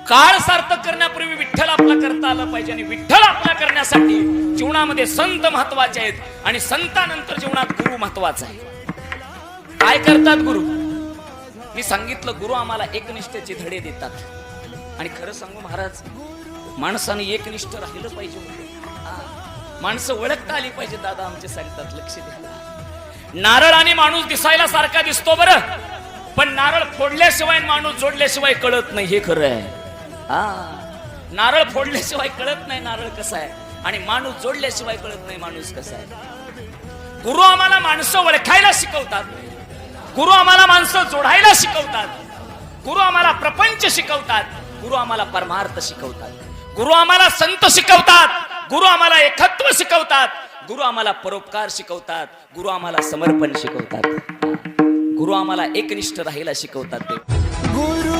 काळ सार्थक करण्यापूर्वी विठ्ठल आपला करता आलं पाहिजे आणि विठ्ठल आपला करण्यासाठी जीवनामध्ये संत महत्वाचे आहेत आणि संतानंतर जीवनात गुरु महत्वाचा आहे. काय करतात गुरु? मी सांगितलं गुरु आम्हाला एकनिष्ठेचे धडे देतात आणि खरं सांगू महाराज, माणसाने एकनिष्ठ राहिलं पाहिजे. माणसं ओळखता आली पाहिजे. दादा आमचे सांगतात लक्ष द्या. नारळ आणि माणूस दिसायला सारखा दिसतो बरं, पण नारळ फोडल्याशिवाय माणूस जोडल्याशिवाय कळत नाही, हे खरं आहे. नारळ फोडल्याशिवाय कळत नाही नारळ कसा आहे आणि माणूस जोडल्याशिवाय कळत नाही माणूस कसा आहे. गुरु आम्हाला माणसं ओळखायला शिकवतात, गुरु आम्हाला माणसं जोडायला शिकवतात, गुरु आम्हाला प्रपंच शिकवतात, गुरु आम्हाला परमार्थ शिकवतात, गुरु आम्हाला संत शिकवतात, गुरु आम्हाला एकत्व शिकवतात, गुरु आम्हाला परोपकार शिकवतात, गुरु आम्हाला समर्पण शिकवतात, गुरु आम्हाला एकनिष्ठ राहायला शिकवतात. ते गुरु